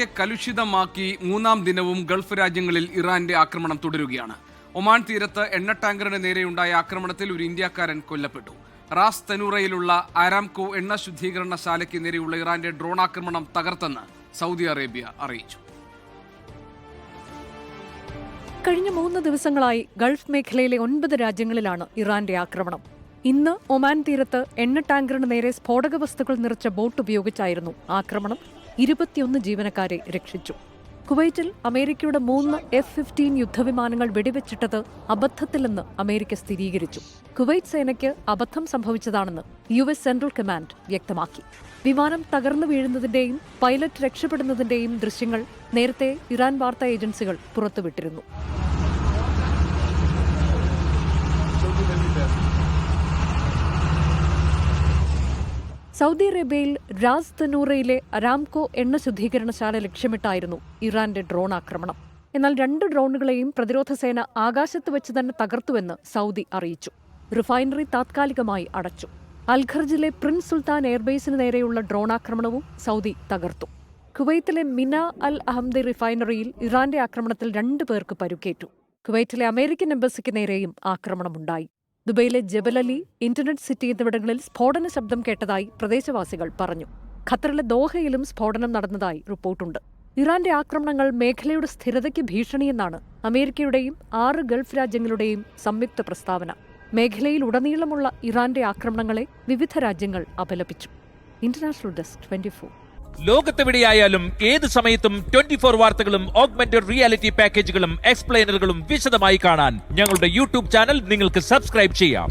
മേഖലയെ കലുഷിതമാക്കി മൂന്നാം ദിനവും ഗൾഫ് രാജ്യങ്ങളിൽ ഇറാന്റെ ആക്രമണം തുടരുകയാണ്. ഒമാൻ തീരത്ത് എണ്ണ ടാങ്കറിന് നേരെയുണ്ടായ ആക്രമണത്തിൽ ഒരു ഇന്ത്യക്കാരൻ കൊല്ലപ്പെട്ടു. റാസ് തനൂറയിലുള്ള ആരാംകോ എണ്ണ ശുദ്ധീകരണശാലയ്ക്ക് നേരെയുള്ള ഇറാന്റെ ഡ്രോൺ ആക്രമണം തകർത്തെന്ന് സൗദി അറേബ്യ അറിയിച്ചു. കഴിഞ്ഞ 3 ദിവസങ്ങളായി ഗൾഫ് മേഖലയിലെ 9 രാജ്യങ്ങളിലാണ് ഇറാന്റെ ആക്രമണം. ഇന്ന് ഒമാൻ തീരത്ത് എണ്ണ ടാങ്കറിന് നേരെ സ്ഫോടക വസ്തുക്കൾ നിറച്ച ബോട്ട് ഉപയോഗിച്ചായിരുന്നു ആക്രമണം. 21 ജീവനക്കാരെ രക്ഷിച്ചു. കുവൈറ്റിൽ അമേരിക്കയുടെ 3 F-15 യുദ്ധവിമാനങ്ങൾ വെടിവെച്ചിട്ടത് അബദ്ധത്തിലെന്ന് അമേരിക്ക സ്ഥിരീകരിച്ചു. കുവൈറ്റ് സേനയ്ക്ക് അബദ്ധം സംഭവിച്ചതാണെന്ന് US സെൻട്രൽ കമാൻഡ് വ്യക്തമാക്കി. വിമാനം തകർന്നു വീഴുന്നതിന്റെയും പൈലറ്റ് രക്ഷപ്പെടുന്നതിന്റെയും ദൃശ്യങ്ങൾ നേരത്തെ ഇറാൻ വാർത്താ ഏജൻസികൾ പുറത്തുവിട്ടിരുന്നു. സൗദി അറേബ്യയിൽ റാസ് തനൂറയിലെ അരാംകോ എണ്ണ ശുദ്ധീകരണശാല ലക്ഷ്യമിട്ടായിരുന്നു ഇറാന്റെ ഡ്രോൺ ആക്രമണം. എന്നാൽ 2 ഡ്രോണുകളെയും പ്രതിരോധ സേന ആകാശത്ത് വെച്ച് തന്നെ തകർത്തുവെന്ന് സൗദി അറിയിച്ചു. റിഫൈനറി താത്കാലികമായി അടച്ചു. അൽഖർജിലെ പ്രിൻസ് സുൽത്താൻ എയർബേസിന് നേരെയുള്ള ഡ്രോൺ ആക്രമണവും സൗദി തകർത്തു. കുവൈത്തിലെ മിന അൽ അഹമ്മദി റിഫൈനറിയിൽ ഇറാന്റെ ആക്രമണത്തിൽ 2 പേർക്ക് പരുക്കേറ്റു. കുവൈറ്റിലെ അമേരിക്കൻ എംബസിക്ക് നേരെയും ആക്രമണമുണ്ടായി. ദുബൈയിലെ ജബൽ അലി, ഇന്റർനെറ്റ് സിറ്റി എന്നിവിടങ്ങളിൽ സ്ഫോടന ശബ്ദം കേട്ടതായി പ്രദേശവാസികൾ പറഞ്ഞു. ഖത്തറിലെ ദോഹയിലും സ്ഫോടനം നടന്നതായി റിപ്പോർട്ടുണ്ട്. ഇറാന്റെ ആക്രമണങ്ങൾ മേഖലയുടെ സ്ഥിരതയ്ക്ക് ഭീഷണിയെന്നാണ് അമേരിക്കയുടെയും 6 ഗൾഫ് രാജ്യങ്ങളുടെയും സംയുക്ത പ്രസ്താവന. മേഖലയിൽ ഉടനീളമുള്ള ഇറാന്റെ ആക്രമണങ്ങളെ വിവിധ രാജ്യങ്ങൾ അപലപിച്ചു. International desk 24. ലോകത്തെവിടെയായാലും ഏത് സമയത്തും 24 വാർത്തകളും ഓഗ്മെന്റഡ് റിയാലിറ്റി പാക്കേജുകളും എക്സ്പ്ലെയിനറുകളും വിശദമായി കാണാൻ ഞങ്ങളുടെ യൂട്യൂബ് ചാനൽ നിങ്ങൾക്ക് സബ്സ്ക്രൈബ് ചെയ്യാം.